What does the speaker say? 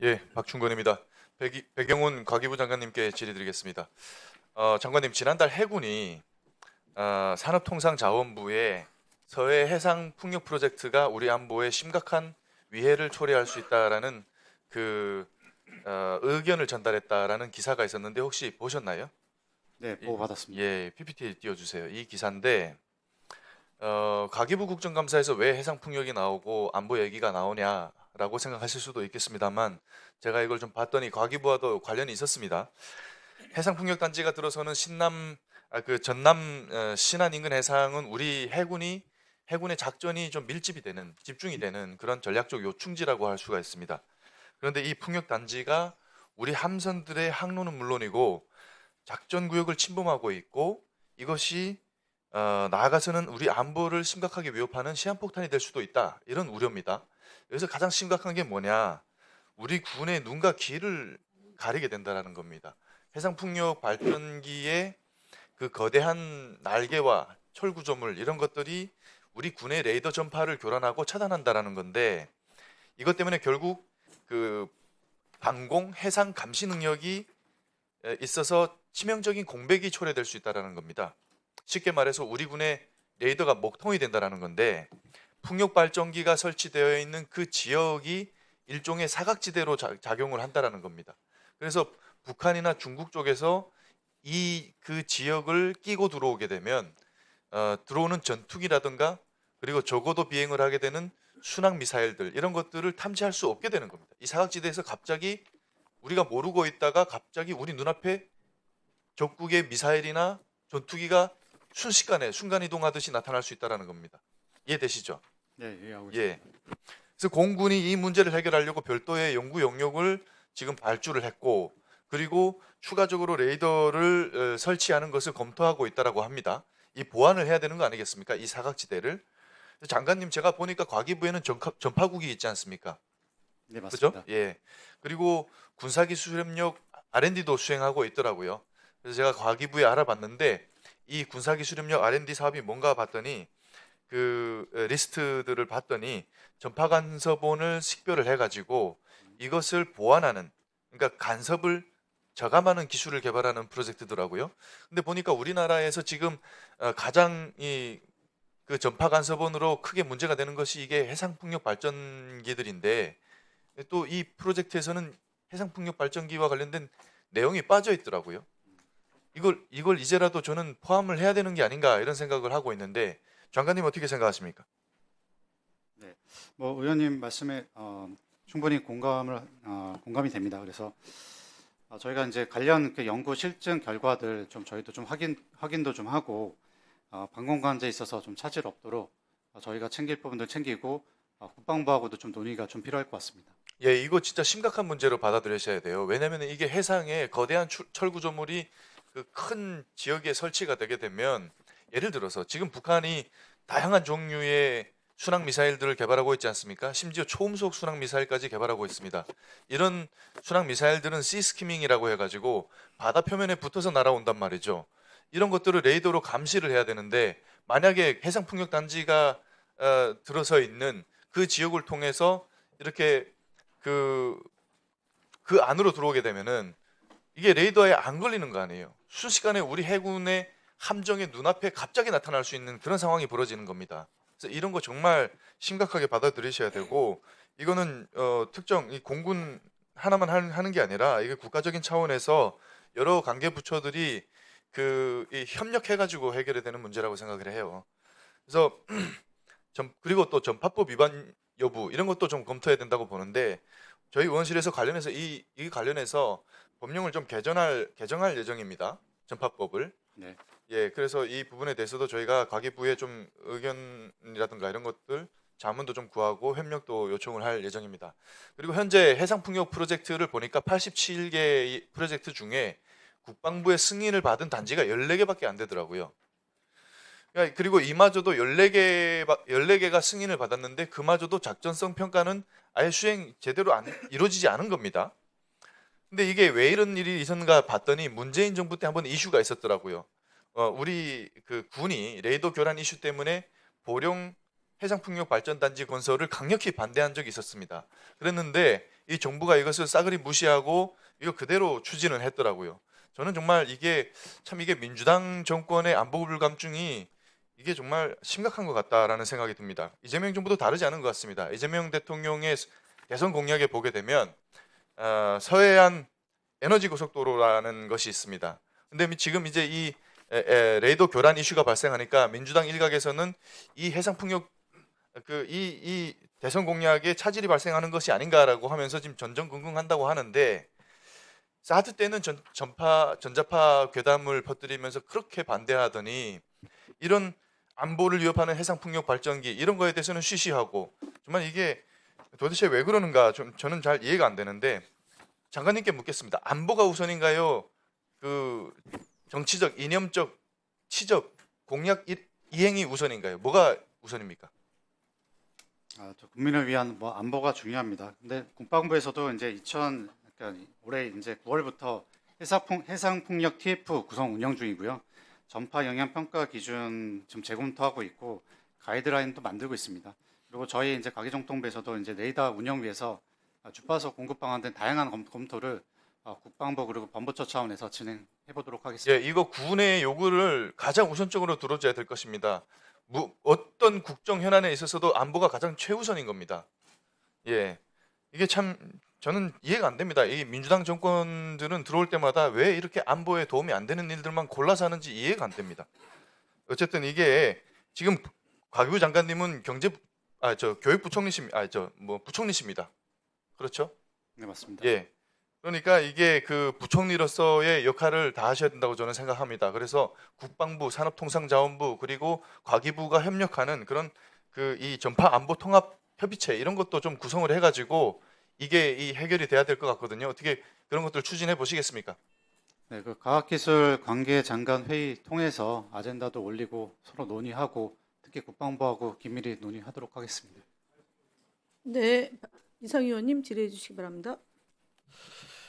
예, 박충건입니다. 배경훈 과기부 장관님께 질의드리겠습니다. 장관님, 지난달 해군이 산업통상자원부에 서해 해상 풍력 프로젝트가 우리 안보에 심각한 위해를 초래할 수 있다라는 그 의견을 전달했다라는 기사가 있었는데 혹시 보셨나요? 네, 보고받았습니다. 예, PPT에 띄워주세요. 이 기사인데 과기부 국정감사에서 왜 해상 풍력이 나오고 안보 얘기가 나오냐라고 생각하실 수도 있겠습니다만 제가 이걸 좀 봤더니 과기부와도 관련이 있었습니다. 해상 풍력 단지가 들어서는 그 전남 신안 인근 해상은 우리 해군의 작전이 좀 밀집이 되는 집중이 되는 그런 전략적 요충지라고 할 수가 있습니다. 그런데 이 풍력 단지가 우리 함선들의 항로는 물론이고 작전 구역을 침범하고 있고 이것이 나아가서는 우리 안보를 심각하게 위협하는 시한폭탄이 될 수도 있다. 이런 우려입니다. 여기서 가장 심각한 게 뭐냐? 우리 군의 눈과 귀를 가리게 된다는 겁니다. 해상풍력 발전기의 그 거대한 날개와 철구조물 이런 것들이 우리 군의 레이더 전파를 교란하고 차단한다라는 건데 이것 때문에 결국 그 방공 해상 감시 능력이 있어서 치명적인 공백이 초래될 수 있다라는 겁니다. 쉽게 말해서 우리 군의 레이더가 목통이 된다라는 건데 풍력 발전기가 설치되어 있는 그 지역이 일종의 사각지대로 작용을 한다라는 겁니다. 그래서 북한이나 중국 쪽에서 이 그 지역을 끼고 들어오게 되면 들어오는 전투기라든가 그리고 적어도 비행을 하게 되는 순항 미사일들 이런 것들을 탐지할 수 없게 되는 겁니다. 이 사각지대에서 갑자기 우리가 모르고 있다가 갑자기 우리 눈앞에 적국의 미사일이나 전투기가 순식간에 순간 이동하듯이 나타날 수 있다는 겁니다. 이해되시죠? 네, 이해하고 예. 있습니다. 그래서 공군이 이 문제를 해결하려고 별도의 연구 영역을 지금 발주를 했고 그리고 추가적으로 레이더를 설치하는 것을 검토하고 있다라고 합니다. 이 보완을 해야 되는 거 아니겠습니까? 이 사각지대를. 장관님 제가 보니까 과기부에는 전파국이 있지 않습니까? 네, 그죠? 맞습니다. 예. 그리고 군사기술협력 R&D도 수행하고 있더라고요. 그래서 제가 과기부에 알아봤는데 이 군사기술협력 R&D 사업이 뭔가 봤더니 그 리스트들을 봤더니 전파 간섭원을 식별을 해가지고 이것을 보완하는 그러니까 간섭을 저감하는 기술을 개발하는 프로젝트더라고요. 근데 보니까 우리나라에서 지금 가장 이 그 전파 간섭원으로 크게 문제가 되는 것이 이게 해상풍력 발전기들인데 또 이 프로젝트에서는 해상풍력 발전기와 관련된 내용이 빠져 있더라고요. 이걸 이제라도 저는 포함을 해야 되는 게 아닌가 이런 생각을 하고 있는데 장관님 어떻게 생각하십니까? 네, 뭐 의원님 말씀에 충분히 공감이 됩니다. 그래서 저희가 이제 관련 그 연구 실증 결과들 좀 저희도 좀 확인도 좀 하고 방공관제에 있어서 좀 차질 없도록 저희가 챙길 부분들 챙기고 국방부하고도 좀 논의가 좀 필요할 것 같습니다. 예, 이거 진짜 심각한 문제로 받아들여셔야 돼요. 왜냐하면 이게 해상에 거대한 철구조물이 그 큰 지역에 설치가 되게 되면 예를 들어서 지금 북한이 다양한 종류의 순항 미사일들을 개발하고 있지 않습니까? 심지어 초음속 순항 미사일까지 개발하고 있습니다. 이런 순항 미사일들은 시스키밍이라고 해가지고 바다 표면에 붙어서 날아온단 말이죠. 이런 것들을 레이더로 감시를 해야 되는데 만약에 해상 풍력 단지가 들어서 있는 그 지역을 통해서 이렇게 그, 그 안으로 들어오게 되면은 이게 레이더에 안 걸리는 거 아니에요. 순식간에 우리 해군의 함정의 눈앞에 갑자기 나타날 수 있는 그런 상황이 벌어지는 겁니다. 그래서 이런 거 정말 심각하게 받아들이셔야 되고 이거는 특정 이 공군 하나만 하는 게 아니라 이게 국가적인 차원에서 여러 관계 부처들이 이 협력해가지고 해결이 되는 문제라고 생각을 해요. 그래서 그리고 또 전파법 위반 여부 이런 것도 좀 검토해야 된다고 보는데 저희 의원실에서 관련해서 이 관련해서 법령을 좀 개정할 예정입니다. 전파법을. 네, 예, 그래서 이 부분에 대해서도 저희가 과기부에 좀 의견이라든가 이런 것들 자문도 좀 구하고 협력도 요청을 할 예정입니다. 그리고 현재 해상풍력 프로젝트를 보니까 87개 프로젝트 중에 국방부의 승인을 받은 단지가 14개밖에 안 되더라고요. 그리고 이마저도 14개가 승인을 받았는데 그마저도 작전성 평가는 아예 수행 제대로 이루어지지 않은 겁니다. 근데 이게 왜 이런 일이 있었는가 봤더니 문재인 정부 때 한번 이슈가 있었더라고요. 우리 그 군이 레이더 교란 이슈 때문에 보령 해상풍력 발전단지 건설을 강력히 반대한 적이 있었습니다. 그랬는데 이 정부가 이것을 싸그리 무시하고 이거 그대로 추진을 했더라고요. 저는 정말 이게 민주당 정권의 안보 불감증이 이게 정말 심각한 것 같다라는 생각이 듭니다. 이재명 정부도 다르지 않은 것 같습니다. 이재명 대통령의 대선 공약에 보게 되면 서해안 에너지 고속도로라는 것이 있습니다. 근데 지금 이제 이 레이더 교란 이슈가 발생하니까 민주당 일각에서는 이 해상풍력 이 대선 공약에 차질이 발생하는 것이 아닌가라고 하면서 지금 전전긍긍한다고 하는데 사드 때는 전자파 괴담을 퍼뜨리면서 그렇게 반대하더니 이런 안보를 위협하는 해상풍력 발전기 이런 거에 대해서는 쉬쉬하고 정말 이게 도대체 왜 그러는가 저는 잘 이해가 안 되는데 장관님께 묻겠습니다. 안보가 우선인가요? 그 정치적, 이념적, 치적, 공약 이행이 우선인가요? 뭐가 우선입니까? 저 국민을 위한 뭐 안보가 중요합니다. 근데 국방부에서도 이제 그러니까 올해 이제 9월부터 해상풍력 TF 구성 운영 중이고요. 전파 영향 평가 기준 지금 재검토하고 있고 가이드라인도 만들고 있습니다. 그리고 저희 이제 과기정통부에서도 이제 레이더 운영 위해서 주파수 공급 방안 등 다양한 검토를 국방부 그리고 범부처 차원에서 진행해 보도록 하겠습니다. 예, 이거 군의 요구를 가장 우선적으로 들어줘야 될 것입니다. 어떤 국정 현안에 있어서도 안보가 가장 최우선인 겁니다. 예, 이게 참 저는 이해가 안 됩니다. 이 민주당 정권들은 들어올 때마다 왜 이렇게 안보에 도움이 안 되는 일들만 골라서 하는지 이해가 안 됩니다. 어쨌든 이게 지금 과기부 장관님은 교육부총리십니다. 부총리십니다. 그렇죠? 네, 맞습니다. 예. 그러니까 이게 그 부총리로서의 역할을 다 하셔야 된다고 저는 생각합니다. 그래서 국방부, 산업통상자원부 그리고 과기부가 협력하는 그런 이 전파 안보 통합 협의체 이런 것도 좀 구성을 해가지고 이게 이 해결이 돼야 될 것 같거든요. 어떻게 그런 것들 추진해 보시겠습니까? 네, 그 과학기술 관계 장관 회의 통해서 아젠다도 올리고 서로 논의하고 특히 국방부하고 긴밀히 논의하도록 하겠습니다. 네, 이상 의원님 질의해 주시기 바랍니다.